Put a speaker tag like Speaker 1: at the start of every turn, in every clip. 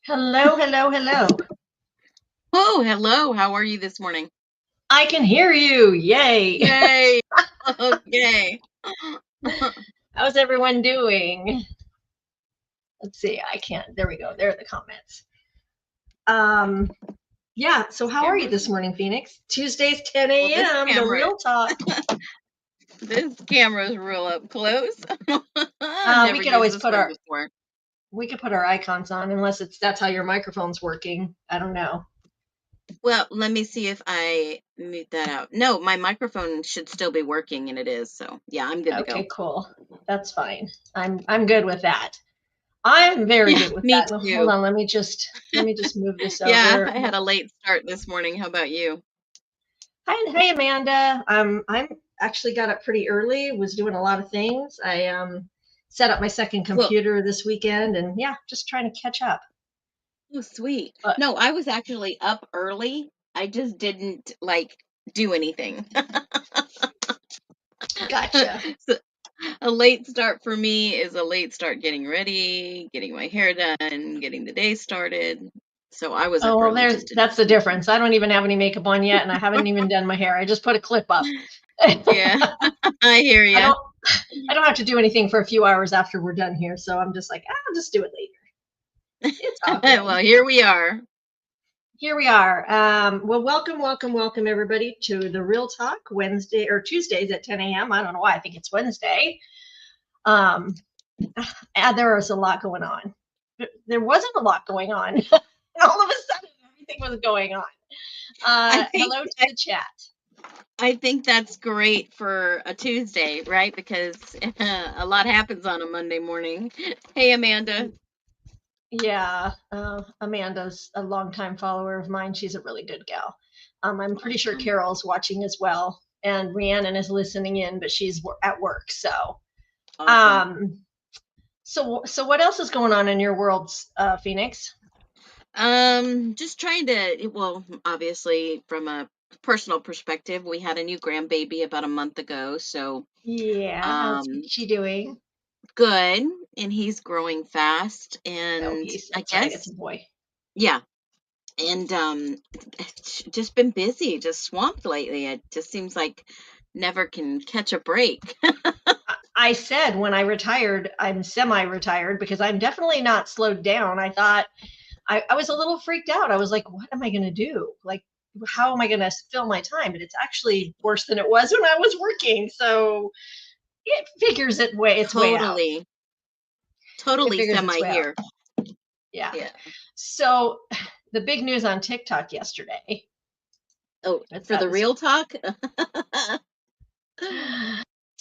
Speaker 1: Hello, hello, hello.
Speaker 2: Oh, hello. How are you this morning?
Speaker 1: I can hear you. Yay.
Speaker 2: Yay. Okay.
Speaker 1: How's everyone doing? Let's see. I can't. There we go. There are the comments. Um, yeah. So
Speaker 2: This
Speaker 1: how are you
Speaker 2: camera's
Speaker 1: this morning, Phoenix? Tuesdays, 10
Speaker 2: well,
Speaker 1: a.m. The real talk.
Speaker 2: this camera's real up close. I've
Speaker 1: We
Speaker 2: never
Speaker 1: could
Speaker 2: used
Speaker 1: always
Speaker 2: this
Speaker 1: put
Speaker 2: one
Speaker 1: our
Speaker 2: before.
Speaker 1: icons on, unless that's how your microphone's working. I don't know.
Speaker 2: Well, let me see if I mute that out. No, my microphone should still be working, and it is. So, yeah, I'm good to go.
Speaker 1: Okay, cool. That's fine. I'm good with that. I'm very
Speaker 2: Yeah,
Speaker 1: good with
Speaker 2: me
Speaker 1: that. Now, hold
Speaker 2: too.
Speaker 1: on. Let me just move this
Speaker 2: Yeah,
Speaker 1: over.
Speaker 2: I had a late start this morning. How about you?
Speaker 1: Hi, Amanda. I'm actually got up pretty early. Was doing a lot of things. I set up my second
Speaker 2: Well,
Speaker 1: computer this weekend, and yeah, just trying to catch up.
Speaker 2: oh, sweet.
Speaker 1: But
Speaker 2: No, I was actually up early. I just didn't do anything.
Speaker 1: gotcha.
Speaker 2: So, a late start for me is a late start getting ready, getting my hair done, getting the day started. So I was up
Speaker 1: Oh well,
Speaker 2: early,
Speaker 1: there's
Speaker 2: just didn't
Speaker 1: that's the
Speaker 2: do anything.
Speaker 1: difference. I don't even have any makeup on yet, and I haven't even done my hair. I just put a clip up.
Speaker 2: Yeah,
Speaker 1: I
Speaker 2: I hear ya.
Speaker 1: don't I don't have to do anything for a few hours after we're done here, so I'm just like, I'll just do it later. It's all good.
Speaker 2: Well, here we are.
Speaker 1: Here we are. Well, welcome, everybody to the Real Talk Wednesday or Tuesdays at 10 a.m. I don't know why I think it's Wednesday. Um, there was a lot going on. There wasn't a lot going on. All of a sudden, everything was going on.
Speaker 2: I think
Speaker 1: Hello to the chat.
Speaker 2: I think that's great for a Tuesday, right? Because a lot happens on a Monday morning. Hey, Amanda.
Speaker 1: Yeah, Amanda's a longtime follower of mine. She's a really good gal. I'm pretty sure
Speaker 2: Awesome.
Speaker 1: Carol's watching as well, and Rhiannon is listening in, but she's at work.
Speaker 2: Awesome.
Speaker 1: Um, so what else is going on in your world, Phoenix?
Speaker 2: Just trying to, well, obviously from a personal perspective, we had a new grandbaby about a month ago, so
Speaker 1: Yeah, how's
Speaker 2: um
Speaker 1: she doing?
Speaker 2: good, and he's growing fast,
Speaker 1: Oh,
Speaker 2: and I
Speaker 1: that's right. It's
Speaker 2: guess
Speaker 1: a boy.
Speaker 2: yeah, and it's just been busy, just swamped lately. It just seems like never can catch a break.
Speaker 1: I said when I retired, I'm semi-retired because I'm definitely not slowed down. I thought I was a little freaked out. I was like, what am I going to do? Like, how am I going to fill my time? But it's actually worse than it was when I was working. So it figures its way out.
Speaker 2: Totally,
Speaker 1: It
Speaker 2: totally
Speaker 1: figures its
Speaker 2: semi
Speaker 1: way out.
Speaker 2: here.
Speaker 1: Yeah.
Speaker 2: Yeah.
Speaker 1: So the big news on TikTok yesterday.
Speaker 2: Oh,
Speaker 1: What's
Speaker 2: for
Speaker 1: that?
Speaker 2: the real talk?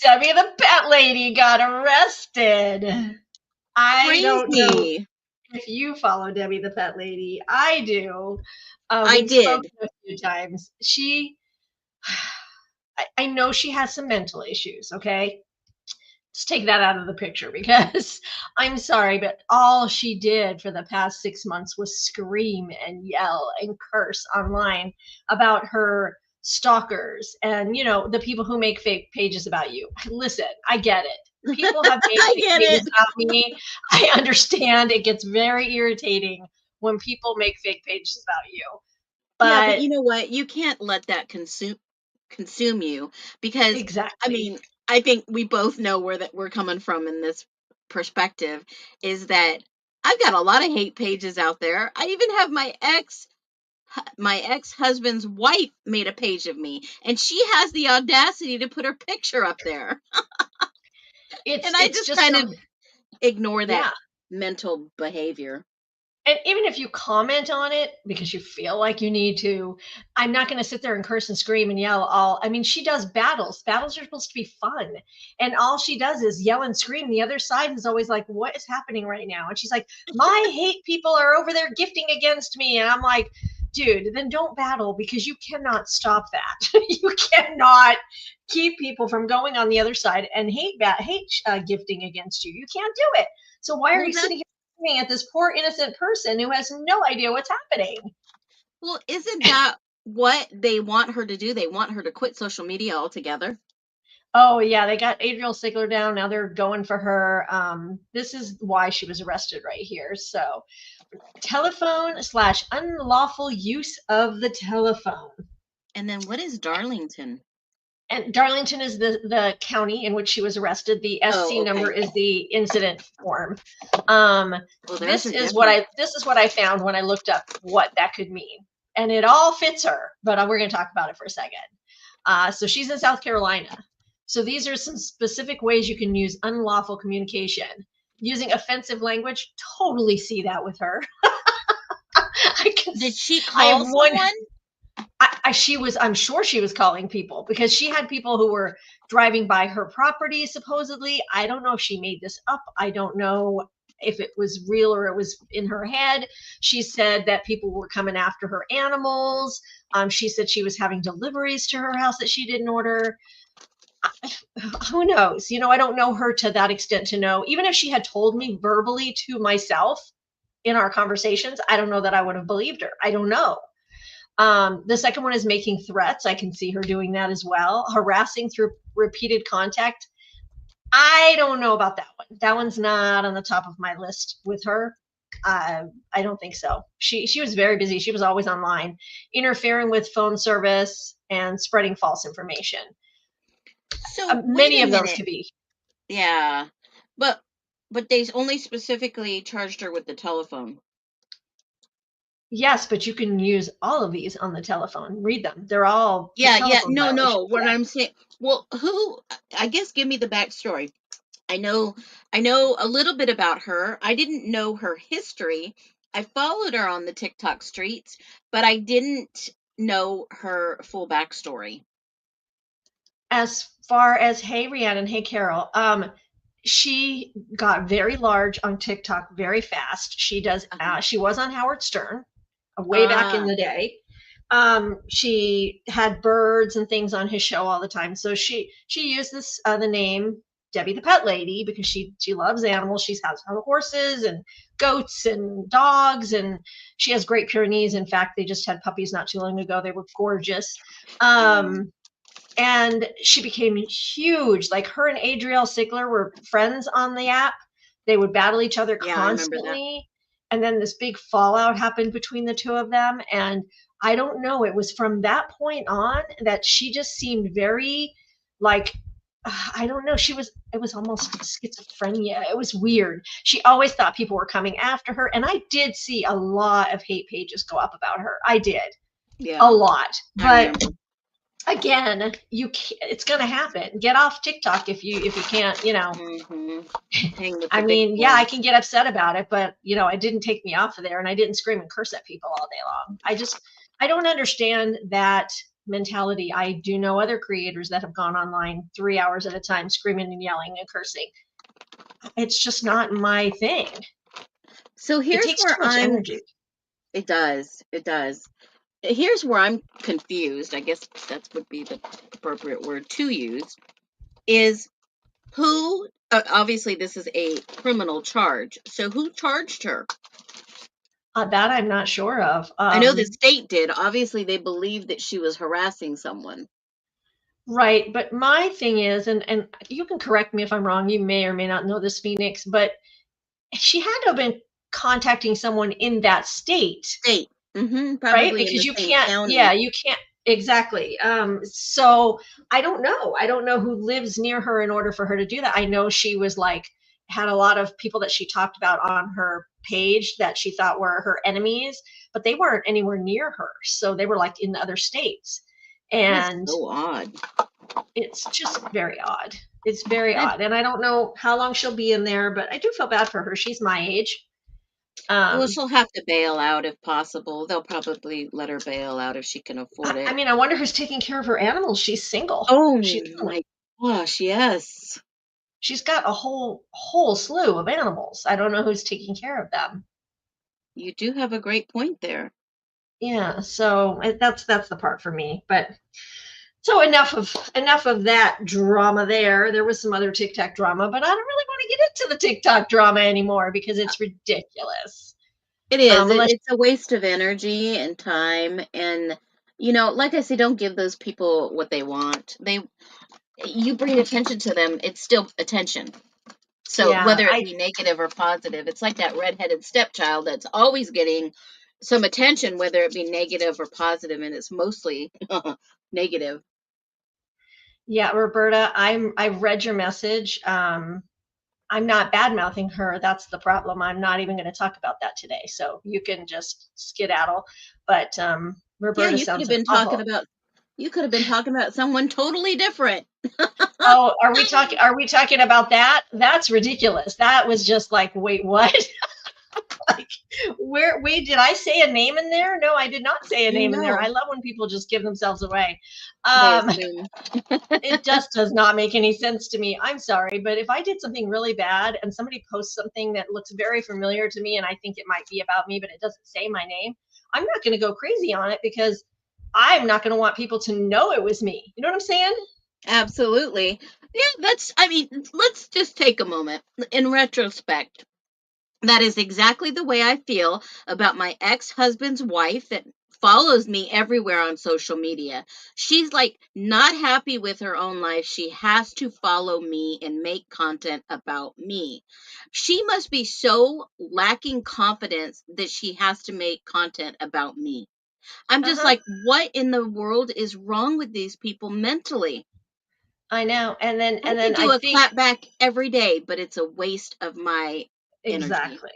Speaker 1: Debbie the pet lady got arrested. I don't know
Speaker 2: Crazy.
Speaker 1: if you follow Debbie the pet lady. I do.
Speaker 2: I
Speaker 1: We've spoken
Speaker 2: did.
Speaker 1: a few times. I know she has some mental issues, okay? Let's take that out of the picture because I'm sorry, but all she did for the past 6 months was scream and yell and curse online about her stalkers and, the people who make fake pages about you. Listen, I get it. People have made
Speaker 2: I
Speaker 1: fake
Speaker 2: get
Speaker 1: pages
Speaker 2: it.
Speaker 1: about me. I understand it gets very irritating when people make fake pages about you.
Speaker 2: Yeah, but
Speaker 1: But
Speaker 2: you know what? You can't let that consume you because I
Speaker 1: exactly.
Speaker 2: mean, I think we both know where that we're coming from in this perspective is that I've got a lot of hate pages out there. I even have my ex-husband's wife made a page of me and she has the audacity to put her picture up there.
Speaker 1: It's
Speaker 2: And I
Speaker 1: it's
Speaker 2: just
Speaker 1: just
Speaker 2: kind of ignore that
Speaker 1: yeah.
Speaker 2: mental behavior.
Speaker 1: And even if you comment on it because you feel like you need to, I'm not going to sit there and curse and scream and yell all. I mean, she does battles. Battles are supposed to be fun. And all she does is yell and scream. The other side is always like, what is happening right now? And she's like, my hate people are over there gifting against me. And I'm like, dude, then don't battle because you cannot stop that. You cannot keep people from going on the other side and hate gifting against you. You can't do it. So why are
Speaker 2: Well,
Speaker 1: you
Speaker 2: that
Speaker 1: sitting at this poor innocent person who has no idea what's happening?
Speaker 2: well, isn't that what they want her to do? They want her to quit social media altogether.
Speaker 1: Oh yeah, they got Adriel Sigler down. Now they're going for her. This is why she was arrested right here. So telephone slash unlawful use of the telephone.
Speaker 2: And then what is Darlington?
Speaker 1: And Darlington is the county in which she was arrested. The SC
Speaker 2: Oh,
Speaker 1: number
Speaker 2: okay.
Speaker 1: is the incident form.
Speaker 2: Well, there's
Speaker 1: This
Speaker 2: a
Speaker 1: is what
Speaker 2: difference.
Speaker 1: I found when I looked up what that could mean, and it all fits her. But we're going to talk about it for a second. So she's in South Carolina. So these are some specific ways you can use unlawful communication. Using offensive language, totally see that with her. I can.
Speaker 2: Did she
Speaker 1: I have
Speaker 2: call
Speaker 1: one.
Speaker 2: someone?
Speaker 1: I'm sure she was calling people because she had people who were driving by her property supposedly. I don't know if she made this up. I don't know if it was real or it was in her head. She said that people were coming after her animals. She said she was having deliveries to her house that she didn't order. Who knows? I don't know her to that extent to know. Even if she had told me verbally to myself in our conversations, I don't know that I would have believed her. I don't know. The second one is making threats. I can see her doing that as well. Harassing through repeated contact. I don't know about that one. That one's not on the top of my list with her. I don't think so. She was very busy. She was always online, interfering with phone service and spreading false information.
Speaker 2: So wait
Speaker 1: Many
Speaker 2: a
Speaker 1: of those
Speaker 2: minute.
Speaker 1: could be.
Speaker 2: Yeah, but they only specifically charged her with the telephone.
Speaker 1: Yes, but you can use all of these on the telephone. Read them. They're all
Speaker 2: Yeah, yeah.
Speaker 1: telephone
Speaker 2: No, no.
Speaker 1: violations.
Speaker 2: What
Speaker 1: Yeah.
Speaker 2: I'm saying. Well, who? I guess give me the backstory. I know a little bit about her. I didn't know her history. I followed her on the TikTok streets, but I didn't know her full backstory.
Speaker 1: As far as hey Rihanna and hey Carol, she got very large on TikTok very fast.
Speaker 2: Uh-huh.
Speaker 1: She was on Howard Stern way back in
Speaker 2: Ah,
Speaker 1: the day. She had birds and things on his show all the time. So she used this the name Debbie the Pet Lady because she loves animals. She has horses and goats and dogs, and she has Great Pyrenees. In fact, they just had puppies not too long ago. They were gorgeous.
Speaker 2: mm,
Speaker 1: Um, and she became huge. Like her and Adriel Sigler were friends on the app. They would battle each other
Speaker 2: yeah, I remember that.
Speaker 1: constantly. And then this big fallout happened between the two of them. And I don't know, it was from that point on that she just seemed very like, I don't know. It was almost schizophrenia. It was weird. She always thought people were coming after her. And I did see a lot of hate pages go up about her. I did a
Speaker 2: Yeah,
Speaker 1: lot.
Speaker 2: I
Speaker 1: But
Speaker 2: remember.
Speaker 1: again, it's going to happen. Get off TikTok if you can't,
Speaker 2: Hmm. Hang with
Speaker 1: I
Speaker 2: the big
Speaker 1: mean, yeah, I
Speaker 2: boys.
Speaker 1: can get upset about it, but it didn't take me off of there, and I didn't scream and curse at people all day long. I don't understand that mentality. I do know other creators that have gone online 3 hours at a time screaming and yelling and cursing. It's just not my thing.
Speaker 2: So
Speaker 1: It
Speaker 2: here's
Speaker 1: takes
Speaker 2: where
Speaker 1: too much
Speaker 2: I'm.
Speaker 1: energy.
Speaker 2: It does. It does. Here's where I'm confused. I guess that would be the appropriate word to use. Is who? Obviously, this is a criminal charge. So who charged her?
Speaker 1: That I'm not sure of.
Speaker 2: I know the state did. Obviously, they believed that she was harassing someone.
Speaker 1: Right, but my thing is, and you can correct me if I'm wrong. You may or may not know this, Phoenix, but she had to have been contacting someone in that state,
Speaker 2: State.
Speaker 1: right?
Speaker 2: Probably in
Speaker 1: Because
Speaker 2: the
Speaker 1: you
Speaker 2: same
Speaker 1: can't, yeah,
Speaker 2: county.
Speaker 1: you can't exactly. So I don't know. I don't know who lives near her in order for her to do that. I know she was like had a lot of people that she talked about on her page that she thought were her enemies, but they weren't anywhere near her. So they were like in other states.
Speaker 2: That is
Speaker 1: And
Speaker 2: so odd.
Speaker 1: it's just very odd. It's very
Speaker 2: That
Speaker 1: odd. And I don't know how long she'll be in there, but I do feel bad for her. She's my age.
Speaker 2: Well,
Speaker 1: Um,
Speaker 2: she'll have to bail out if possible. They'll probably let her bail out if she can afford
Speaker 1: I
Speaker 2: it.
Speaker 1: mean, I wonder who's taking care of her animals. She's single.
Speaker 2: Oh
Speaker 1: She's
Speaker 2: my gosh, yes.
Speaker 1: she's got a whole slew of animals. I don't know who's taking care of them.
Speaker 2: You do have a great point there.
Speaker 1: Yeah, so that's the part for me. But so enough of that drama there. There was some other TikTok drama, but I don't really want to get into the TikTok drama anymore because it's ridiculous.
Speaker 2: It is.
Speaker 1: Unless
Speaker 2: It's a waste of energy and time. And, like I say, don't give those people what they want. you bring attention to them, it's still attention. So
Speaker 1: Yeah,
Speaker 2: whether it
Speaker 1: I
Speaker 2: be negative or positive, it's like that redheaded stepchild that's always getting some attention, whether it be negative or positive, and it's mostly negative.
Speaker 1: yeah, Roberta, I've read your message. I'm not bad mouthing her. That's the problem. I'm not even going to talk about that today. So you can just skedaddle. But
Speaker 2: Yeah,
Speaker 1: Roberta
Speaker 2: you could
Speaker 1: sounds
Speaker 2: have
Speaker 1: an
Speaker 2: been talking
Speaker 1: awful.
Speaker 2: about you could have been talking about someone totally different.
Speaker 1: Oh, are we talking? Are we talking about that? That's ridiculous. That was just like, wait, what? Like, where? Wait, did I say a name in there? No, I did not say a name in there. I
Speaker 2: No,
Speaker 1: love when people just give themselves away.
Speaker 2: they
Speaker 1: Um,
Speaker 2: assume.
Speaker 1: it just does not make any sense to me. I'm sorry, but if I did something really bad and somebody posts something that looks very familiar to me and I think it might be about me, but it doesn't say my name, I'm not going to go crazy on it because I'm not going to want people to know it was me. You know what I'm saying?
Speaker 2: Absolutely. Yeah, I mean, let's just take a moment. In retrospect, that is exactly the way I feel about my ex-husband's wife that follows me everywhere on social media. She's like not happy with her own life. She has to follow me and make content about me. She must be so lacking confidence that she has to make content about me. I'm
Speaker 1: Uh
Speaker 2: just
Speaker 1: huh.
Speaker 2: like, what in the world is wrong with these people mentally?
Speaker 1: I know.
Speaker 2: I
Speaker 1: And
Speaker 2: could
Speaker 1: then I
Speaker 2: do a
Speaker 1: think
Speaker 2: clap back every day, but it's a waste of my energy.
Speaker 1: exactly.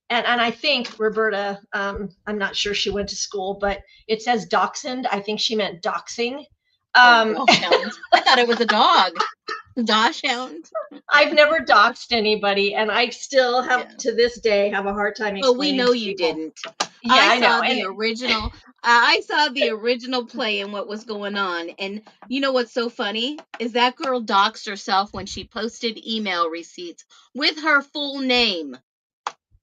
Speaker 1: And I think Roberta, I'm not sure she went to school, but it says dachshund. I think she meant doxing.
Speaker 2: Oh,
Speaker 1: Um,
Speaker 2: Dosh Hound. I thought it was a dog. Dosh Hound.
Speaker 1: I've never doxed anybody, and I still have
Speaker 2: Yeah.
Speaker 1: to this day have a hard time
Speaker 2: Well, we
Speaker 1: explaining
Speaker 2: know
Speaker 1: to
Speaker 2: you
Speaker 1: people.
Speaker 2: didn't.
Speaker 1: Yeah,
Speaker 2: I
Speaker 1: I know.
Speaker 2: saw
Speaker 1: And
Speaker 2: the original. I saw the original play and what was going on. And you know what's so funny is that girl doxed herself when she posted email receipts with her full name.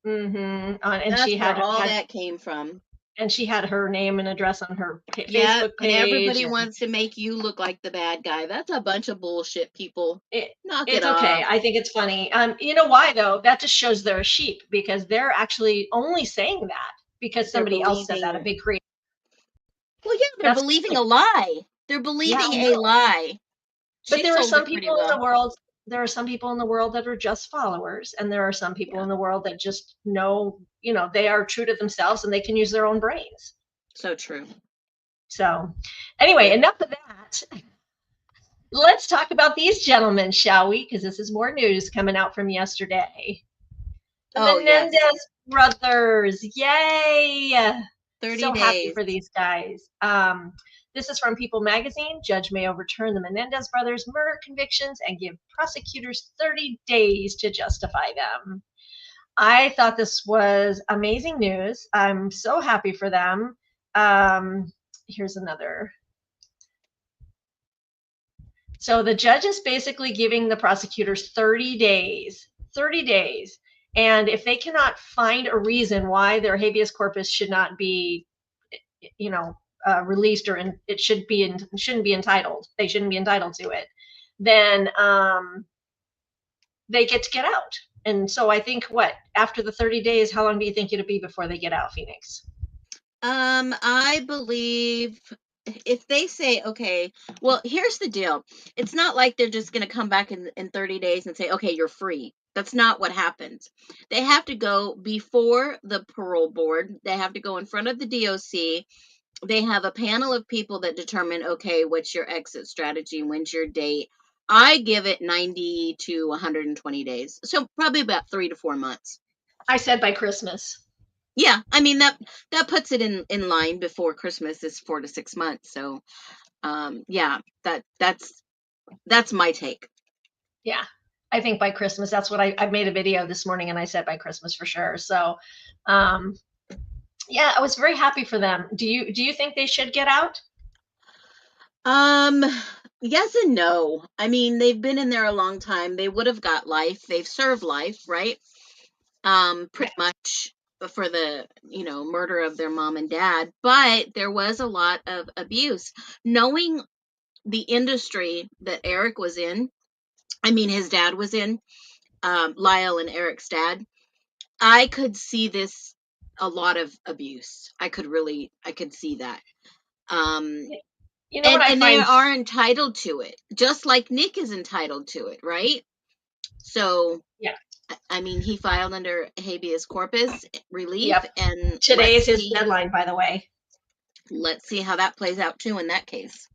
Speaker 1: and
Speaker 2: That's
Speaker 1: she
Speaker 2: where
Speaker 1: had
Speaker 2: all
Speaker 1: had
Speaker 2: that came from.
Speaker 1: and she had her name and address on her
Speaker 2: Yeah,
Speaker 1: Facebook
Speaker 2: and
Speaker 1: page,
Speaker 2: everybody
Speaker 1: and
Speaker 2: wants to make you look like the bad guy. That's a bunch of bullshit, people.
Speaker 1: it
Speaker 2: Knock it
Speaker 1: it's okay.
Speaker 2: off.
Speaker 1: I think it's funny. You know why though? That just shows they're a sheep because they're actually only saying that because
Speaker 2: They're
Speaker 1: somebody else said that. A
Speaker 2: believing.
Speaker 1: big creator.
Speaker 2: Well, yeah, they're
Speaker 1: That's
Speaker 2: believing
Speaker 1: crazy.
Speaker 2: a lie. They're
Speaker 1: Yeah,
Speaker 2: believing
Speaker 1: I
Speaker 2: a
Speaker 1: know.
Speaker 2: lie.
Speaker 1: But
Speaker 2: She
Speaker 1: there are
Speaker 2: sold
Speaker 1: some
Speaker 2: it pretty
Speaker 1: people in
Speaker 2: well.
Speaker 1: the world. There are some people in the world that are just followers, and there are some people
Speaker 2: Yeah,
Speaker 1: in the world that just know, they are true to themselves and they can use their own brains.
Speaker 2: so true.
Speaker 1: So, anyway,
Speaker 2: Yeah.
Speaker 1: enough of that. Let's talk about these gentlemen, shall we? Because this is more news coming out from yesterday. The
Speaker 2: Oh, yes.
Speaker 1: Menendez brothers. Yay!
Speaker 2: 30
Speaker 1: So happy
Speaker 2: days.
Speaker 1: for these guys. This is from People magazine. Judge may overturn the Menendez brothers' murder convictions and give prosecutors 30 days to justify them. I thought this was amazing news. I'm so happy for them. Here's another. So the judge is basically giving the prosecutors 30 days. 30 days. And if they cannot find a reason why their habeas corpus should not be, released, or it shouldn't be entitled, they shouldn't be entitled to it, then they get out. And so I think what after the 30 days, how long do you think it'll be before they get out, Phoenix?
Speaker 2: I believe if they say, okay, well, here's the deal. It's not like they're just going to come back in 30 days and say, okay, you're free. That's not what happens. They have to go before the parole board. They have to go in front of the DOC. They have a panel of people that determine, okay, what's your exit strategy? When's your date? I give it 90 to 120 days. So probably about 3 to 4 months.
Speaker 1: I said by Christmas.
Speaker 2: Yeah, I mean that puts it in line before Christmas is 4 to 6 months. So yeah, that's my take.
Speaker 1: Yeah, I think by Christmas. That's what I made a video this morning and I said by Christmas for sure. So um yeah, I was very happy for them. Do you think they should get out?
Speaker 2: Um yes and no. I mean, they've been in there a long time. They would have got life. They've served life, right? Pretty much for the, murder of their mom and dad, but there was a lot of abuse. Knowing the industry that Eric was in, I mean his dad was in, Lyle and Eric's dad, I could see this a lot of abuse. I could see that. Um,
Speaker 1: You know what I
Speaker 2: And they
Speaker 1: find?
Speaker 2: are entitled to it, just like Nick is entitled to it, right? So,
Speaker 1: Yeah.
Speaker 2: I mean, he filed under habeas corpus relief,
Speaker 1: Yep.
Speaker 2: and
Speaker 1: Today is his deadline, by the way.
Speaker 2: let's see how that plays out too in that case.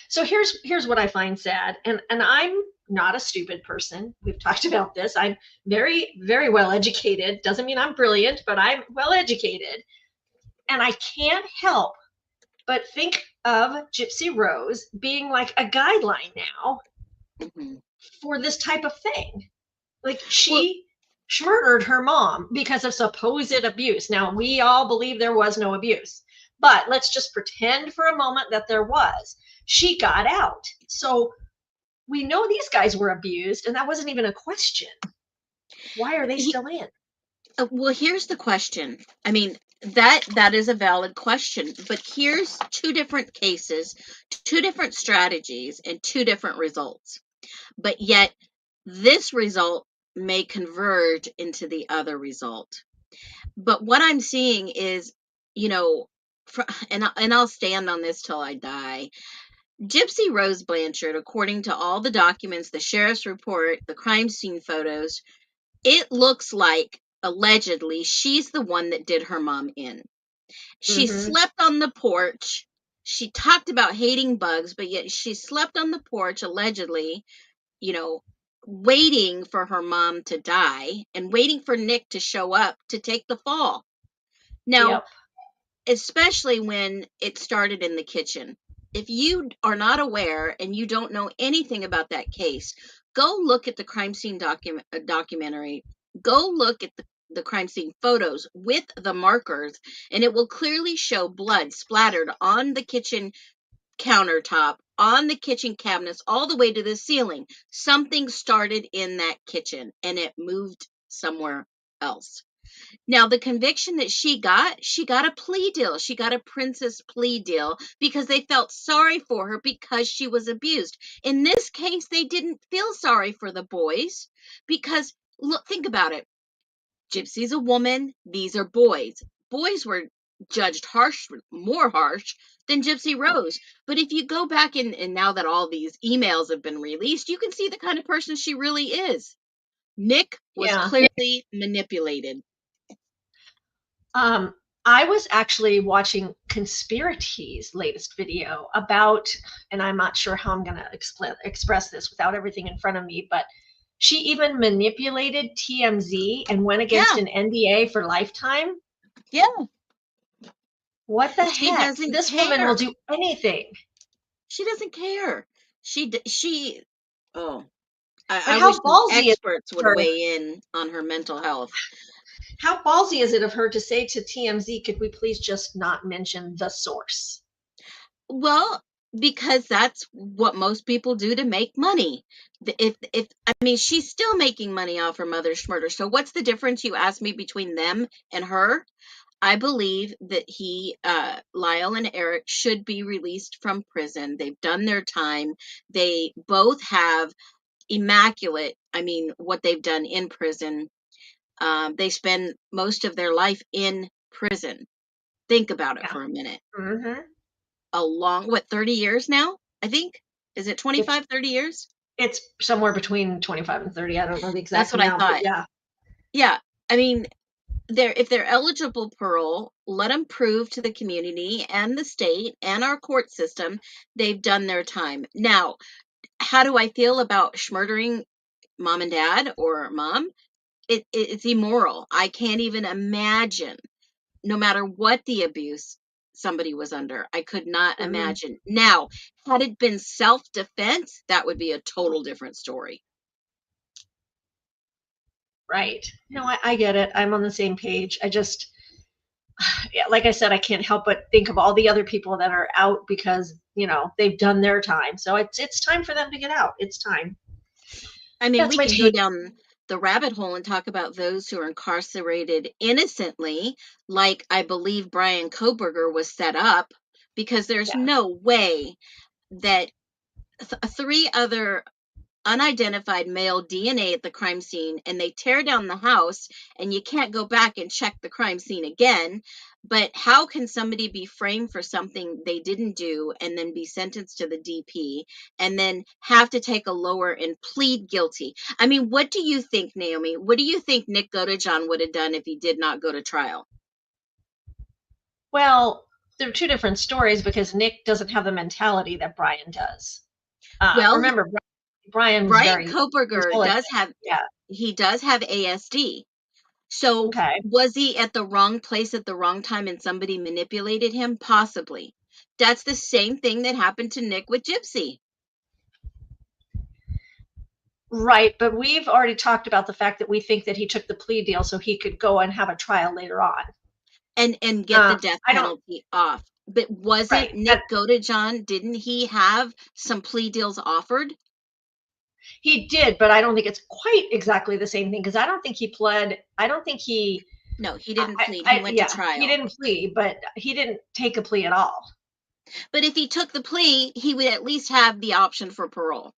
Speaker 1: So here's what I find sad, and I'm not a stupid person. We've talked about this. I'm very very well educated. Doesn't mean I'm brilliant, but I'm well educated, and I can't help but think of Gypsy Rose being like a guideline now
Speaker 2: Hmm.
Speaker 1: for this type of thing. Like
Speaker 2: Well,
Speaker 1: she murdered her mom because of supposed abuse. Now, we all believe there was no abuse, but let's just pretend for a moment that there was. She got out. So we know these guys were abused, and that wasn't even a question. Why are they
Speaker 2: he,
Speaker 1: still in?
Speaker 2: well, here's the question. I mean, that is a valid question, but here's two different cases, two different strategies, and two different results. But yet, this result may converge into the other result. But what I'm seeing is, you know, and I'll stand on this till I die. Gypsy Rose Blanchard, according to all the documents, the sheriff's report, the crime scene photos, it looks like allegedly she's the one that did her mom in. She
Speaker 1: Mm-hmm.
Speaker 2: slept on the porch. She talked about hating bugs, but yet she slept on the porch allegedly, you know, waiting for her mom to die and waiting for Nick to show up to take the fall. Now,
Speaker 1: Yep.
Speaker 2: especially when it started in the kitchen. If you are not aware and you don't know anything about that case, go look at the crime scene documentary. Go look at the crime scene photos with the markers, and it will clearly show blood splattered on the kitchen countertop, on the kitchen cabinets, all the way to the ceiling. Something started in that kitchen and it moved somewhere else. Now, the conviction that she got a plea deal. She got a princess plea deal because they felt sorry for her because she was abused. In this case, they didn't feel sorry for the boys because, look, think about it. Gypsy's a woman, these are boys. Boys were judged more harsh than Gypsy Rose. But if you go back and now that all these emails have been released, you can see the kind of person she really is. Nick was
Speaker 1: Yeah.
Speaker 2: clearly manipulated.
Speaker 1: Um, I was actually watching Conspiracy's latest video about, and I'm not sure how I'm going to express this without everything in front of me, but she even manipulated TMZ and went against
Speaker 2: Yeah,
Speaker 1: an NDA for lifetime.
Speaker 2: yeah.
Speaker 1: What the
Speaker 2: She
Speaker 1: heck?
Speaker 2: doesn't
Speaker 1: This woman will
Speaker 2: care.
Speaker 1: do anything.
Speaker 2: She doesn't care. She, oh,
Speaker 1: But
Speaker 2: I wish
Speaker 1: how
Speaker 2: some
Speaker 1: ballsy is
Speaker 2: experts would
Speaker 1: her?
Speaker 2: weigh in on her mental health.
Speaker 1: How ballsy is it of her to say to TMZ, could we please just not mention the source?
Speaker 2: Well, because that's what most people do to make money. If I mean, she's still making money off her mother's murder. So what's the difference, you ask me, between them and her? I believe that Lyle and Eric should be released from prison. They've done their time. They both have immaculate, I mean, what they've done in prison. They spend most of their life in prison. Think about it
Speaker 1: Yeah.
Speaker 2: for a minute.
Speaker 1: Mm-hmm.
Speaker 2: A long, what, 30 years now? I think. Is it
Speaker 1: It's
Speaker 2: 25, 30 years?
Speaker 1: it's somewhere between 25 and 30. I don't know the
Speaker 2: That's
Speaker 1: exact
Speaker 2: what I
Speaker 1: amount, but
Speaker 2: thought.
Speaker 1: yeah.
Speaker 2: Yeah. I mean, if they're eligible parole, let them prove to the community and the state and our court system they've done their time. Now, how do I feel about murdering mom and dad or mom? It's immoral. I can't even imagine, no matter what the abuse somebody was under, I could not
Speaker 1: Mm-hmm.
Speaker 2: imagine. Now, had it been self-defense, that would be a total different story.
Speaker 1: Right. No, I get it. I'm on the same page. I just, yeah, like I said, I can't help but think of all the other people that are out because, they've done their time. So it's time for them to get out. It's time.
Speaker 2: I mean,
Speaker 1: That's
Speaker 2: we
Speaker 1: my
Speaker 2: can go
Speaker 1: take.
Speaker 2: down the rabbit hole and talk about those who are incarcerated innocently, like I believe Bryan Kohberger was set up, because there's
Speaker 1: Yeah.
Speaker 2: no way that three other unidentified male DNA at the crime scene, and they tear down the house, and you can't go back and check the crime scene again. But how can somebody be framed for something they didn't do and then be sentenced to the DP and then have to take a lower and plead guilty? I mean, what do you think, Naomi? What do you think Nick Godejohn would have done if he did not go to trial?
Speaker 1: Well, they're two different stories because Nick doesn't have the mentality that Bryan does.
Speaker 2: Well,
Speaker 1: Remember, Bryan was
Speaker 2: Bryan
Speaker 1: very
Speaker 2: Kohberger
Speaker 1: intelligent.
Speaker 2: does have,
Speaker 1: Yeah.
Speaker 2: he does have ASD. So
Speaker 1: Okay.
Speaker 2: was he at the wrong place at the wrong time and somebody manipulated him? Possibly. That's the same thing that happened to Nick with Gypsy.
Speaker 1: Right, but we've already talked about the fact that we think that he took the plea deal so he could go and have a trial later on.
Speaker 2: And get the death
Speaker 1: I don't.
Speaker 2: penalty off. But wasn't
Speaker 1: Right.
Speaker 2: Nick Godejohn, didn't he have some plea deals offered?
Speaker 1: He did, but I don't think it's quite exactly the same thing because I don't think he pled. I don't think he.
Speaker 2: No, he didn't plead. He went to trial.
Speaker 1: He didn't plead, but he didn't take a plea at all.
Speaker 2: But if he took the plea, he would at least have the option for parole.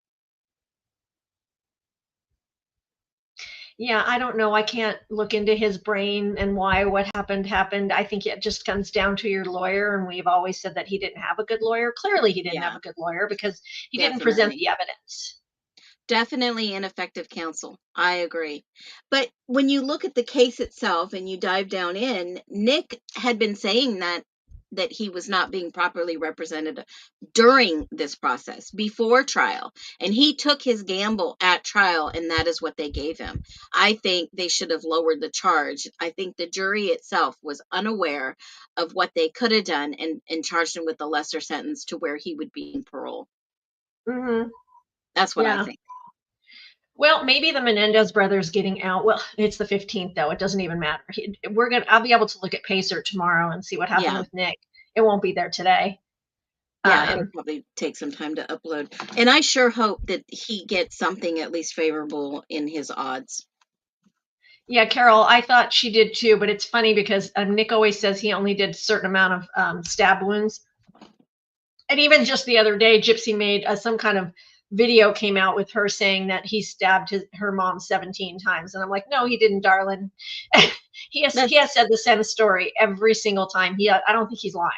Speaker 1: Yeah, I don't know. I can't look into his brain and why what happened. I think it just comes down to your lawyer, and we've always said that he didn't have a good lawyer. Clearly, he didn't have a good lawyer because he didn't present the evidence.
Speaker 2: Definitely ineffective counsel. I agree. But when you look at the case itself and you dive down in, Nick had been saying that he was not being properly represented during this process before trial, and he took his gamble at trial, and that is what they gave him. I think they should have lowered the charge. I think the jury itself was unaware of what they could have done and charged him with a lesser sentence to where he would be in parole.
Speaker 1: Mm-hmm.
Speaker 2: That's what I think.
Speaker 1: Well, maybe the Menendez brothers getting out. Well, it's the 15th, though. It doesn't even matter. I'll be able to look at Pacer tomorrow and see what happened with Nick. It won't be there today.
Speaker 2: Yeah, it'll probably take some time to upload. And I sure hope that he gets something at least favorable in his odds.
Speaker 1: Yeah, Carol, I thought she did too, but it's funny because Nick always says he only did a certain amount of stab wounds. And even just the other day, Gypsy made some kind of video came out with her saying that he stabbed her mom 17 times. And I'm like, no, he didn't, darling. he has said the same story every single time. I don't think he's lying.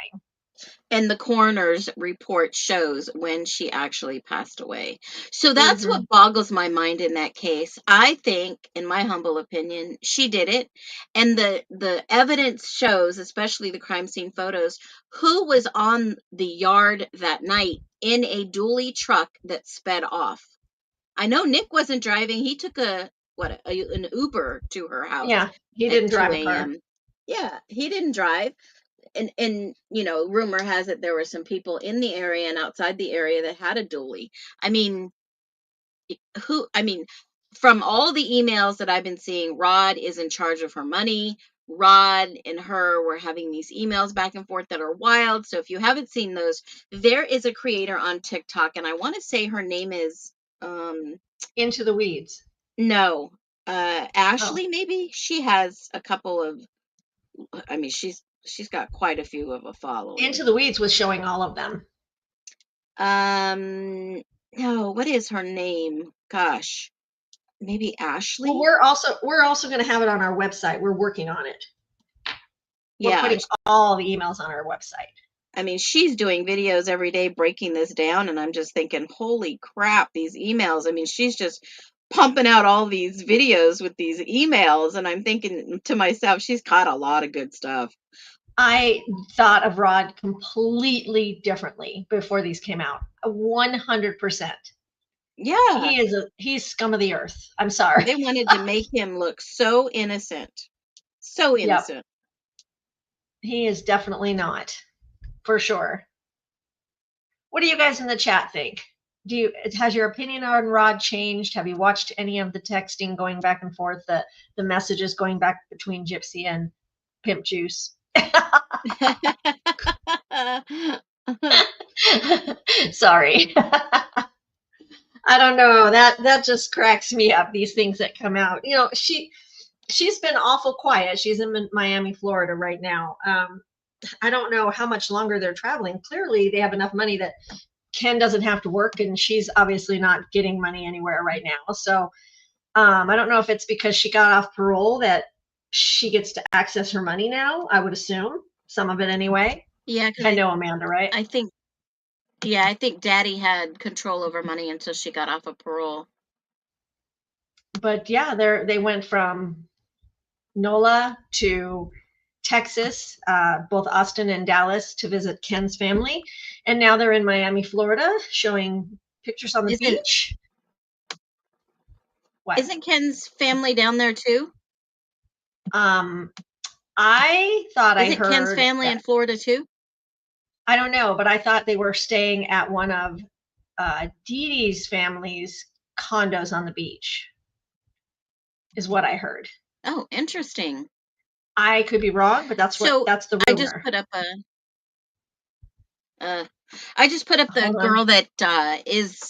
Speaker 2: And the coroner's report shows when she actually passed away. So that's what boggles my mind in that case. I think, in my humble opinion, she did it. And the evidence shows, especially the crime scene photos, who was on the yard that night in a dually truck that sped off. I know Nick wasn't driving. He took an Uber to her house.
Speaker 1: Yeah, he didn't drive a car.
Speaker 2: Yeah, he didn't drive. And you know, rumor has it there were some people in the area and outside the area that had a dually. I mean, from all the emails that I've been seeing, Rod is in charge of her money. Rod and her were having these emails back and forth that are wild. So if you haven't seen those, there is a creator on TikTok, and I want to say her name is
Speaker 1: Into the Weeds.
Speaker 2: No, Ashley. Maybe she has a couple of. I mean, she's got quite a few of a following.
Speaker 1: Into the Weeds was showing all of them.
Speaker 2: No, what is her name? Gosh, maybe Ashley.
Speaker 1: Well, we're also going to have it on our website. We're working on it. We're putting all the emails on our website.
Speaker 2: I mean, she's doing videos every day breaking this down, and I'm just thinking, holy crap, these emails. I mean, she's just pumping out all these videos with these emails, and I'm thinking to myself, she's caught a lot of good stuff.
Speaker 1: I thought of Rod completely differently before these came out. 100%.
Speaker 2: Yeah.
Speaker 1: He's scum of the earth. I'm sorry.
Speaker 2: They wanted to make him look so innocent. So innocent. Yep.
Speaker 1: He is definitely not. For sure. What do you guys in the chat think? Has your opinion on Rod changed? Have you watched any of the texting going back and forth, the messages going back between Gypsy and Pimp Juice? Sorry. I don't know. That just cracks me up, these things that come out. You know, she's been awful quiet. She's in Miami, Florida right now. I don't know how much longer they're traveling. Clearly, they have enough money that Ken doesn't have to work, and she's obviously not getting money anywhere right now. So I don't know if it's because she got off parole that she gets to access her money now. I would assume some of it anyway.
Speaker 2: Yeah, because
Speaker 1: I know Amanda, right?
Speaker 2: I think yeah, I think Daddy had control over money until she got off of parole.
Speaker 1: But yeah, they went from NOLA to Texas, both Austin and Dallas, to visit Ken's family, and now they're in Miami, Florida, showing pictures on the
Speaker 2: Isn't
Speaker 1: beach. What?
Speaker 2: isn't Ken's family down there too?
Speaker 1: Um, I thought I
Speaker 2: Isn't Ken's
Speaker 1: heard
Speaker 2: family in
Speaker 1: that.
Speaker 2: Florida too?
Speaker 1: I don't know, but I thought they were staying at one of Dee Dee's family's condos on the beach, is what I heard.
Speaker 2: Oh, interesting.
Speaker 1: I could be wrong, but
Speaker 2: So
Speaker 1: that's the
Speaker 2: I just
Speaker 1: rumor.
Speaker 2: put up a uh, I just put up the
Speaker 1: Hold on.
Speaker 2: girl that is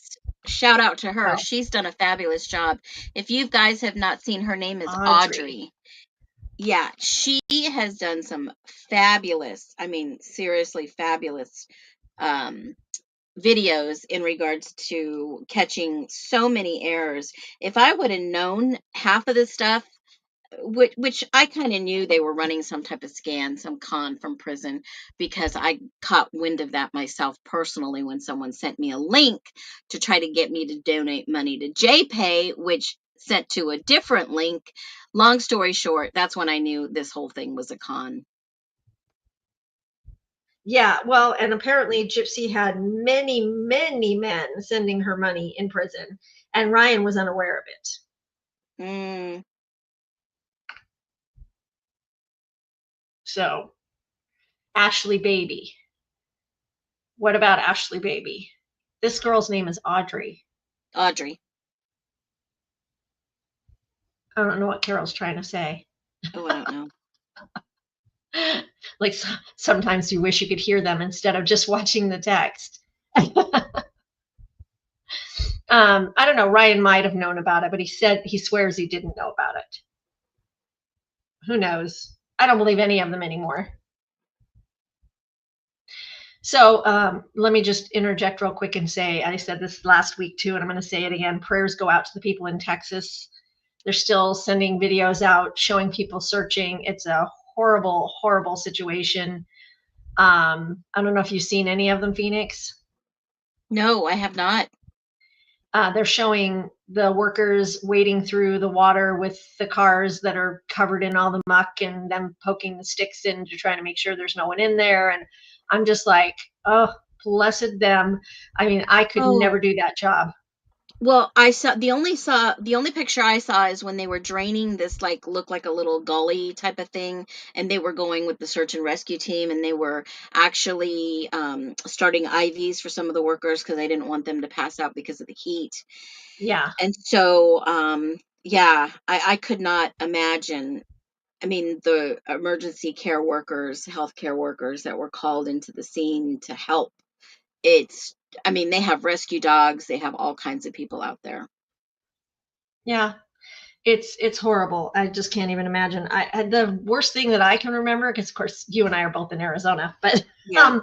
Speaker 2: shout out to her.
Speaker 1: Oh,
Speaker 2: She's done a fabulous job. If you guys have not seen, her name is
Speaker 1: Audrey.
Speaker 2: Audrey. Yeah, she has done some fabulous, I mean, seriously fabulous um, videos in regards to catching so many errors. If I would have known half of this stuff, which I kind of knew they were running some type of scam, some con from prison, because I caught wind of that myself personally when someone sent me a link to try to get me to donate money to JPay, which sent to a different link. Long story short, that's when I knew this whole thing was a con.
Speaker 1: Yeah, well, and apparently Gypsy had many, many men sending her money in prison, and Ryan was unaware of it.
Speaker 2: Mm.
Speaker 1: So, Ashley Baby. What about Ashley Baby? This girl's name is Audrey.
Speaker 2: Audrey.
Speaker 1: I don't know what Carol's trying to say.
Speaker 2: Oh, I don't know.
Speaker 1: Like sometimes you wish you could hear them instead of just watching the text. I don't know. Ryan might have known about it, but he swears he didn't know about it. Who knows? I don't believe any of them anymore. So let me just interject real quick and say, I said this last week too, and I'm going to say it again. Prayers go out to the people in Texas. They're still sending videos out showing people searching. It's a horrible, horrible situation. I don't know if you've seen any of them, Phoenix.
Speaker 2: No, I have not.
Speaker 1: They're showing the workers wading through the water with the cars that are covered in all the muck and them poking the sticks in to try to make sure there's no one in there. And I'm just like, oh, blessed them. I mean, I could
Speaker 2: Oh,
Speaker 1: never do that job.
Speaker 2: well, the only picture I saw is when they were draining this like looked like a little gully type of thing, and they were going with the search and rescue team, and they were actually starting IVs for some of the workers because they didn't want them to pass out because of the heat.
Speaker 1: Yeah.
Speaker 2: And so yeah, I could not imagine. I mean, the emergency care workers, healthcare workers that were called into the scene to help. It's, I mean, they have rescue dogs, they have all kinds of people out there.
Speaker 1: Yeah. It's horrible. I just can't even imagine. The worst thing that I can remember, because of course you and I are both in Arizona, but
Speaker 2: Yeah.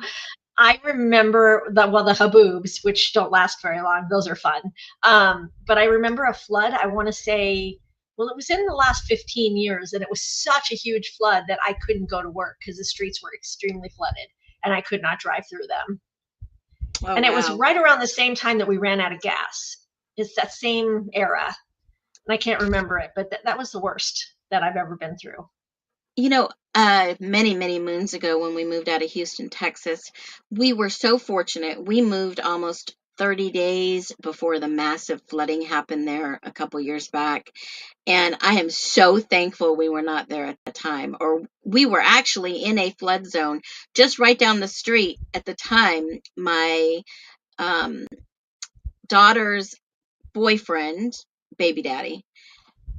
Speaker 1: I remember the haboobs, which don't last very long. Those are fun. But I remember a flood. I want to say, well, it was in the last 15 years, and it was such a huge flood that I couldn't go to work because the streets were extremely flooded, and I could not drive through them.
Speaker 2: Oh,
Speaker 1: And it was
Speaker 2: wow.
Speaker 1: right around the same time that we ran out of gas. It's that same era, and I can't remember it, but that was the worst that I've ever been through.
Speaker 2: You know, many, many moons ago when we moved out of Houston, Texas, we were so fortunate. We moved almost 30 days before the massive flooding happened there a couple years back. And I am so thankful we were not there at the time, or we were actually in a flood zone just right down the street at the time. My um, daughter's boyfriend, baby daddy,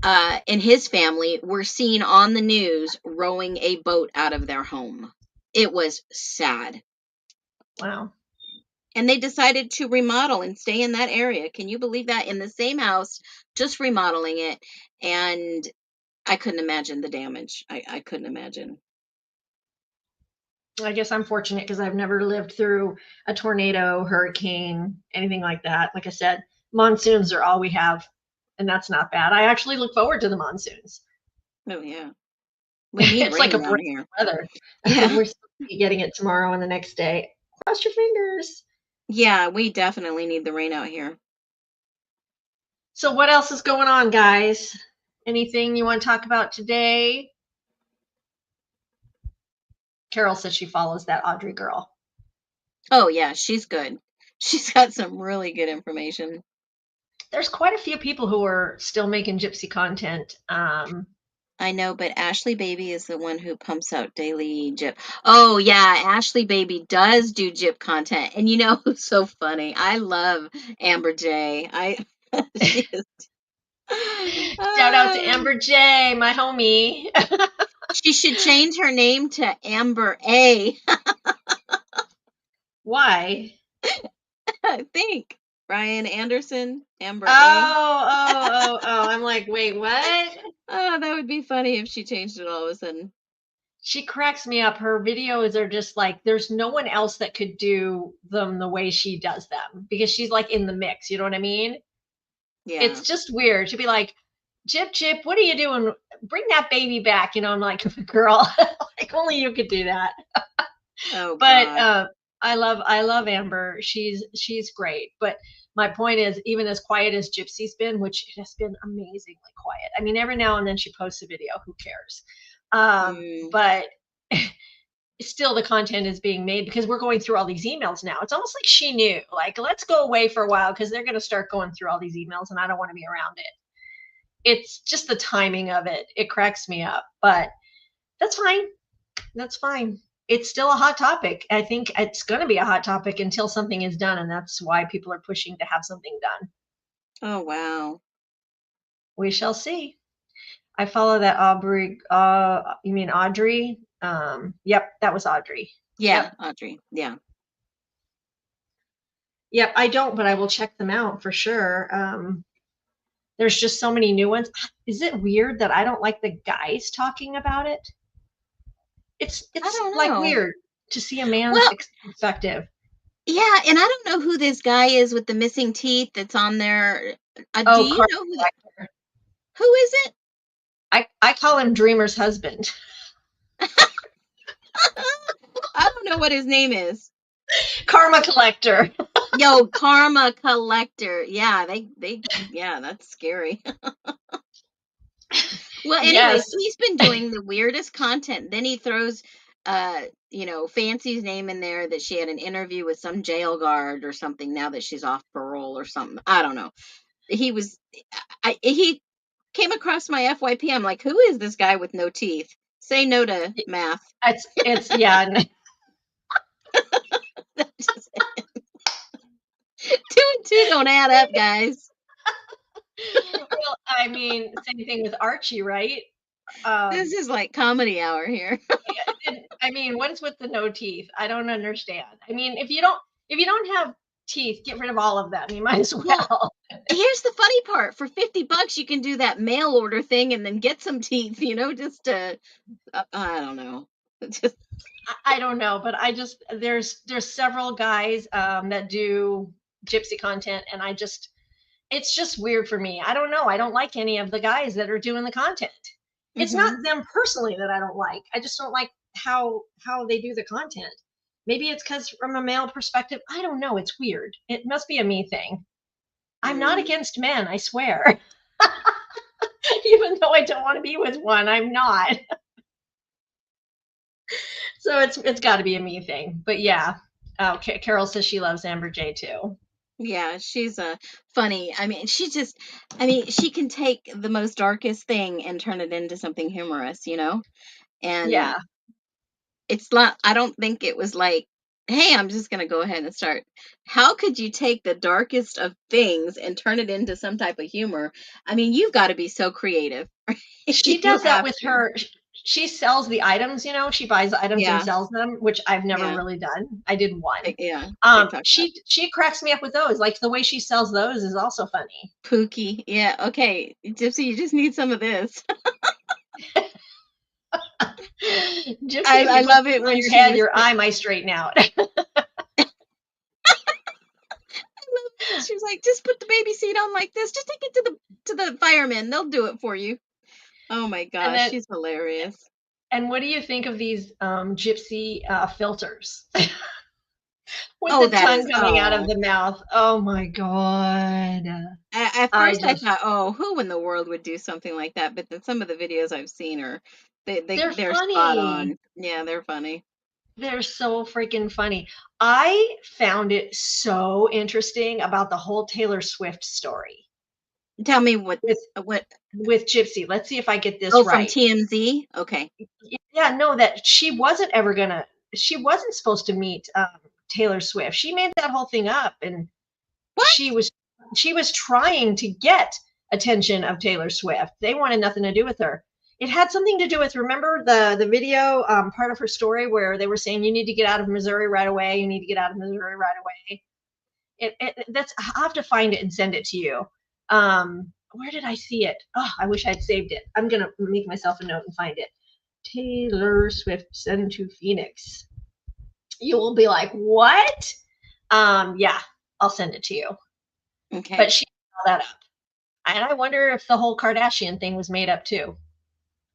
Speaker 2: and his family were seen on the news rowing a boat out of their home. It was sad.
Speaker 1: Wow.
Speaker 2: And they decided to remodel and stay in that area. Can you believe that? In the same house, just remodeling it. And I couldn't imagine the damage. I couldn't imagine.
Speaker 1: I guess I'm fortunate because I've never lived through a tornado, hurricane, anything like that. Like I said, monsoons are all we have, and that's not bad. I actually look forward to the monsoons.
Speaker 2: Oh yeah. We need
Speaker 1: It's like
Speaker 2: rain
Speaker 1: a
Speaker 2: down
Speaker 1: break
Speaker 2: here.
Speaker 1: of weather.
Speaker 2: Yeah.
Speaker 1: We're supposed to be getting it tomorrow and the next day. Cross your fingers.
Speaker 2: Yeah, we definitely need the rain out here.
Speaker 1: So, what else is going on, guys? Anything you want to talk about today? Carol says she follows that Audrey girl.
Speaker 2: Oh yeah, she's good. She's got some really good information.
Speaker 1: There's quite a few people who are still making gypsy content.
Speaker 2: I know, but Ashley Baby is the one who pumps out daily Jip. Oh yeah, Ashley Baby does do Jip content, and you know who's so funny? I love Amber J. She is.
Speaker 1: Shout out to
Speaker 2: Ah,
Speaker 1: Amber J, my homie.
Speaker 2: she should change her name to Amber A.
Speaker 1: Why?
Speaker 2: I think Bryan Anderson, Amber A.
Speaker 1: Oh. I'm like, wait, what?
Speaker 2: Oh, that would be funny if she changed it all of a sudden.
Speaker 1: She cracks me up. Her videos are just like, there's no one else that could do them the way she does them because she's like in the mix. You know what I mean? It's
Speaker 2: Yeah.
Speaker 1: just weird to be like, Jip, Jip, what are you doing? Bring that baby back. You know, I'm like, girl, like only you could do that.
Speaker 2: Oh
Speaker 1: But
Speaker 2: God.
Speaker 1: I love Amber. She's great. But my point is, even as quiet as Gypsy's been, which it has been amazingly quiet. I mean, every now and then she posts a video. Who cares?
Speaker 2: Mm.
Speaker 1: But still, the content is being made because we're going through all these emails now. It's almost like she knew, like, let's go away for a while because they're going to start going through all these emails, and I don't want to be around it. It's just the timing of it. It cracks me up, but that's fine. That's fine. It's still a hot topic. I think it's going to be a hot topic until something is done, and that's why people are pushing to have something done.
Speaker 2: Oh wow.
Speaker 1: We shall see. I follow that Aubrey. You mean Audrey? Yep, that was Audrey.
Speaker 2: Yeah,
Speaker 1: Yep,
Speaker 2: Audrey. Yeah.
Speaker 1: yep. I don't, but I will check them out for sure. There's just so many new ones. Is it weird that I don't like the guys talking about it? It's
Speaker 2: I
Speaker 1: it's
Speaker 2: don't
Speaker 1: like
Speaker 2: know.
Speaker 1: weird to see a man's
Speaker 2: Well,
Speaker 1: perspective.
Speaker 2: yeah, and I don't know who this guy is with the missing teeth that's on there. Do
Speaker 1: Oh,
Speaker 2: you
Speaker 1: Carl
Speaker 2: know
Speaker 1: Collector.
Speaker 2: who is it?
Speaker 1: I call him Dreamer's husband.
Speaker 2: I don't know what his name is.
Speaker 1: Karma Collector.
Speaker 2: Yo, Karma Collector. Yeah, yeah, that's scary. Well, anyways,
Speaker 1: Yes.
Speaker 2: he's been doing the weirdest content. Then he throws Fancy's name in there that she had an interview with some jail guard or something now that she's off parole or something. I don't know. He was he came across my FYP. I'm like, who is this guy with no teeth? Say no to math.
Speaker 1: It's yeah.
Speaker 2: Two and two don't add up, guys.
Speaker 1: Well, I mean, same thing with Archie, right?
Speaker 2: This
Speaker 1: Um,
Speaker 2: is like comedy hour here.
Speaker 1: I mean, what's with the no teeth? I don't understand. I mean, if you don't have teeth, get rid of all of them. You might as
Speaker 2: Well,
Speaker 1: well.
Speaker 2: here's the funny part. For $50, you can do that mail order thing and then get some teeth, just to, I don't know. Just,
Speaker 1: I don't know, but I just there's several guys that do gypsy content, and it's just weird for me. I don't know. I don't like any of the guys that are doing the content. It's
Speaker 2: hmm
Speaker 1: not them personally that I don't like. I just don't like how they do the content. Maybe it's because from a male perspective, I don't know. It's weird. It must be a me thing. I'm not
Speaker 2: mm,
Speaker 1: against men, I swear. Even though I don't want to be with one, I'm not. So it's got to be a me thing. But yeah, Carol says she loves Amber J too.
Speaker 2: yeah, she's funny. She can take the most darkest thing and turn it into something humorous. And
Speaker 1: Yeah,
Speaker 2: it's not, I don't think it was like, hey, I'm just going to go ahead and start. How could you take the darkest of things and turn it into some type of humor? I mean, you've got to be so creative.
Speaker 1: she
Speaker 2: You
Speaker 1: does that
Speaker 2: have
Speaker 1: with
Speaker 2: to.
Speaker 1: her. She sells the items. She buys the items and
Speaker 2: Yeah,
Speaker 1: sells them, which I've never
Speaker 2: yeah,
Speaker 1: really done. I did one.
Speaker 2: yeah. TikTok shop.
Speaker 1: She cracks me up with those. Like the way she sells those is also funny.
Speaker 2: Pookie. Yeah, okay. Gypsy, you just need some of this.
Speaker 1: Gypsy, if
Speaker 2: I
Speaker 1: you put
Speaker 2: love it
Speaker 1: this on
Speaker 2: when
Speaker 1: your
Speaker 2: she
Speaker 1: head,
Speaker 2: was.
Speaker 1: your eye might straighten out.
Speaker 2: She was like, just put the baby seat on like this. Just take it to the firemen. They'll do it for you. Oh my
Speaker 1: And
Speaker 2: gosh,
Speaker 1: then,
Speaker 2: she's hilarious.
Speaker 1: and what do you think of these gypsy filters with
Speaker 2: Oh,
Speaker 1: the
Speaker 2: that
Speaker 1: tongue
Speaker 2: is.
Speaker 1: coming out of
Speaker 2: Oh,
Speaker 1: the mouth? Oh my God.
Speaker 2: at
Speaker 1: I
Speaker 2: first I
Speaker 1: just,
Speaker 2: thought, oh, who in the world would do something like that? But then some of the videos I've seen are,
Speaker 1: they're
Speaker 2: they're spot
Speaker 1: funny.
Speaker 2: on. Yeah, they're funny.
Speaker 1: They're so freaking funny. I found it so interesting about the whole Taylor Swift story
Speaker 2: Tell me
Speaker 1: with
Speaker 2: what.
Speaker 1: with Gypsy. Let's see if I get this
Speaker 2: Oh, from
Speaker 1: right.
Speaker 2: TMZ. Okay.
Speaker 1: Yeah, no, that she wasn't ever gonna. She wasn't supposed to meet Taylor Swift. She made that whole thing up, and she
Speaker 2: What?
Speaker 1: was she was trying to get attention of Taylor Swift. They wanted nothing to do with her. It had something to do with, remember the video, part of her story where they were saying you need to get out of Missouri right away. You need to get out of Missouri right away. That's, I'll have to find it and send it to you. Where did I see it? Oh, I wish I'd saved it. I'm gonna make myself a note and find it. Taylor Swift send to Phoenix. You will be like, what? Yeah, I'll send it to you. But
Speaker 2: Okay.
Speaker 1: she all that up. And I wonder if the whole Kardashian thing was made up too.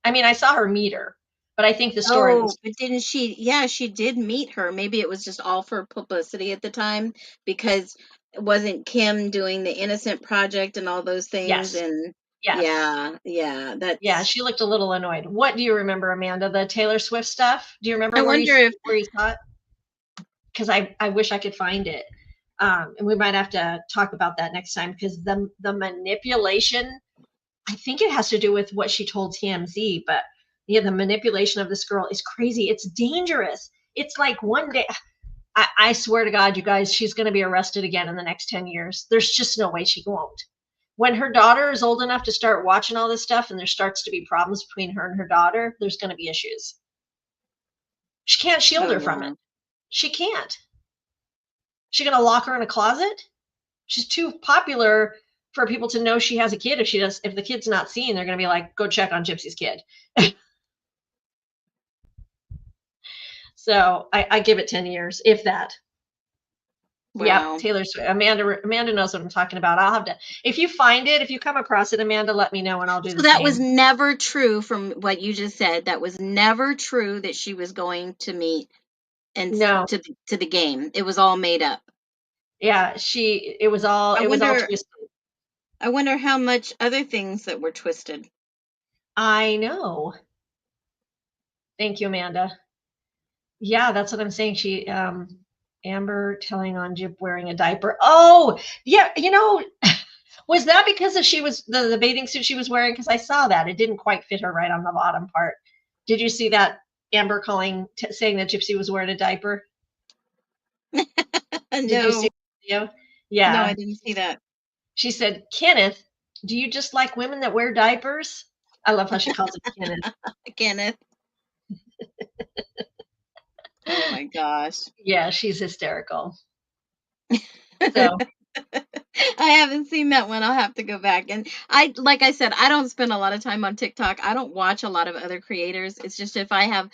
Speaker 1: I mean, I saw her meet her, but I think the story
Speaker 2: Oh,
Speaker 1: was,
Speaker 2: but didn't she? Yeah, she did meet her. Maybe it was just all for publicity at the time because it wasn't Kim doing the Innocent Project and all those things.
Speaker 1: yes,
Speaker 2: And
Speaker 1: yes.
Speaker 2: yeah, yeah,
Speaker 1: Yeah,
Speaker 2: that's.
Speaker 1: she looked a little annoyed. What do you remember, Amanda? The Taylor Swift stuff? Do you
Speaker 2: I
Speaker 1: remember
Speaker 2: wonder if.
Speaker 1: where you saw it? Because I wish I could find it. And we might have to talk about that next time because the manipulation, I think it has to do with what she told TMZ, but yeah, the manipulation of this girl is crazy. It's dangerous. It's like one day, I swear to God, you guys, she's going to be arrested again in the next 10 years. There's just no way she won't. When her daughter is old enough to start watching all this stuff and there starts to be problems between her and her daughter, there's going to be issues. She can't shield
Speaker 2: Oh
Speaker 1: her from it.
Speaker 2: wow.
Speaker 1: She can't. She going to lock her in a closet? She's too popular for people to know she has a kid. If the kid's not seen, they're going to be like, go check on Gypsy's kid. So I give it 10 years, if that. Yep,
Speaker 2: Wow.
Speaker 1: Taylor Swift. Amanda knows what I'm talking about. I'll have to, if you find it, if you come across it, Amanda, let me know and I'll do the
Speaker 2: So that was
Speaker 1: same.
Speaker 2: never true from what you just said. That was never true that she was going to meet and
Speaker 1: No.
Speaker 2: to the game. It was all made up.
Speaker 1: Yeah,
Speaker 2: I
Speaker 1: it was all
Speaker 2: wonder
Speaker 1: twisted.
Speaker 2: I wonder how much other things that were twisted.
Speaker 1: I know. Thank you, Amanda. Yeah, that's what I'm saying. Amber telling on Jip wearing a diaper. Oh, yeah, was that because she was the bathing suit she was wearing? Because I saw that. It didn't quite fit her right on the bottom part. Did you see that? Amber saying that Gypsy was wearing a diaper? Did you see
Speaker 2: No.
Speaker 1: the video?
Speaker 2: No, I
Speaker 1: Yeah.
Speaker 2: didn't see that.
Speaker 1: She said, Kenneth, do you just like women that wear diapers? I love how she calls him Kenneth.
Speaker 2: Kenneth. Oh my gosh.
Speaker 1: Yeah, she's hysterical. So
Speaker 2: I haven't seen that one. I'll have to go back. And like I said, I don't spend a lot of time on TikTok. I don't watch a lot of other creators. It's just if I have,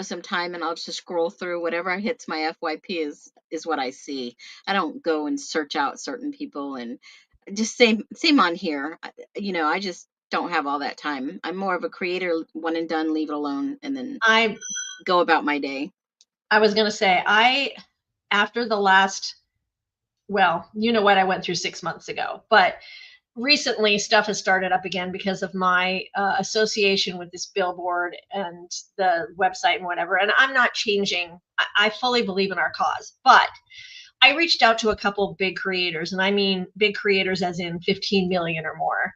Speaker 2: some time and I'll just scroll through whatever hits my FYP is what I see. I don't go and search out certain people and just same on here. I just don't have all that time. I'm more of a creator, one and done, leave it alone, and then
Speaker 1: I
Speaker 2: go about my day.
Speaker 1: I was gonna say after the last, well, you know what I went through 6 months ago, but recently stuff has started up again because of my association with this billboard and the website and whatever. And I'm not changing. I fully believe in our cause, but I reached out to a couple big creators, and I mean big creators as in 15 million or more.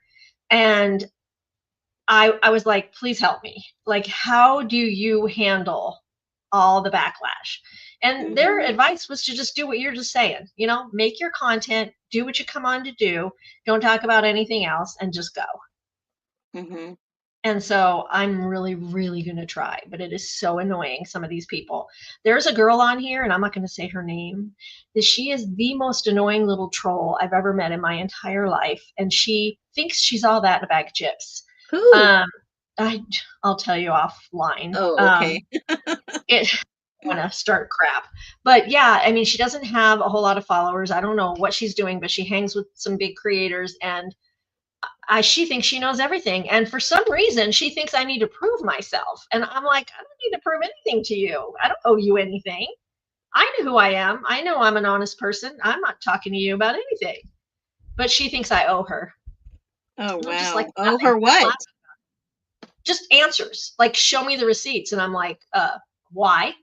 Speaker 1: And I was like, please help me. Like, how do you handle all the backlash? And their
Speaker 2: Hmm.
Speaker 1: advice was to just do what you're just saying, make your content, do what you come on to do, don't talk about anything else, and just go.
Speaker 2: Hmm.
Speaker 1: And so I'm really, really going to try, but it is so annoying. Some of these people. There's a girl on here, and I'm not going to say her name, that she is the most annoying little troll I've ever met in my entire life. And she thinks she's all that in a bag of chips.
Speaker 2: Who?
Speaker 1: Um, I'll tell you offline.
Speaker 2: Oh, okay.
Speaker 1: It want to start crap. But yeah, I mean, she doesn't have a whole lot of followers. I don't know what she's doing, but she hangs with some big creators, and she thinks she knows everything. And for some reason, she thinks I need to prove myself. And I'm like, I don't need to prove anything to you. I don't owe you anything. I know who I am. I know I'm an honest person. I'm not talking to you about anything. But she thinks I owe her.
Speaker 2: Oh,
Speaker 1: I'm just like,
Speaker 2: wow. Oh,
Speaker 1: nothing.
Speaker 2: her what?
Speaker 1: Just answers. Like, show me the receipts. And I'm like, why?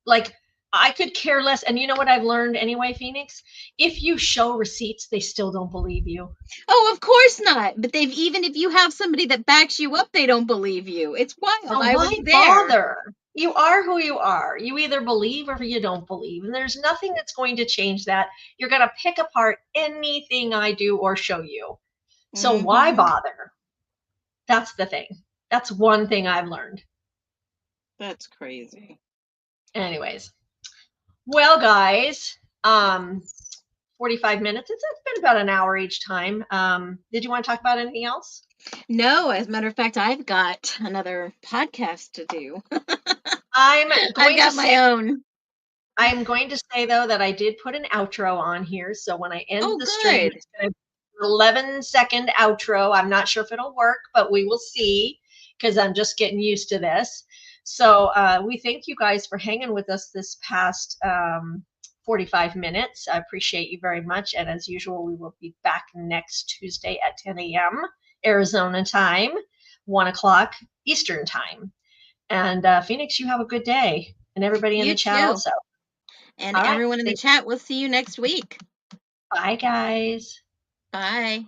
Speaker 1: Like, I could care less. And you know what I've learned anyway, Phoenix? If you show receipts, they still don't believe you.
Speaker 2: Oh, of course not. But even if you have somebody that backs you up, they don't believe you. It's wild.
Speaker 1: So
Speaker 2: I was
Speaker 1: why
Speaker 2: there.
Speaker 1: bother? You are who you are. You either believe or you don't believe. And there's nothing that's going to change that. You're going to pick apart anything I do or show you. So why
Speaker 2: Mm-hmm.
Speaker 1: bother? That's the thing. That's one thing I've learned.
Speaker 2: That's crazy.
Speaker 1: Anyways. Well, guys, 45 minutes. It's been about an hour each time. Did you want to talk about anything else?
Speaker 2: No, as a matter of fact, I've got another podcast to do.
Speaker 1: I've
Speaker 2: got my own.
Speaker 1: I'm going to say though that I did put an outro on here. So when I end
Speaker 2: Oh,
Speaker 1: the stream,
Speaker 2: good.
Speaker 1: it's going to be an 11-second outro. I'm not sure if it'll work, but we will see because I'm just getting used to this. So we thank you guys for hanging with us this past 45 minutes. I appreciate you very much. And as usual, we will be back next Tuesday at 10 a.m. Arizona time, 1 o'clock Eastern time. And Phoenix, you have a good day. And everybody in
Speaker 2: You
Speaker 1: the chat
Speaker 2: too.
Speaker 1: also.
Speaker 2: And
Speaker 1: All right.
Speaker 2: everyone in the chat, we'll see you next week.
Speaker 1: Bye, guys.
Speaker 2: Bye.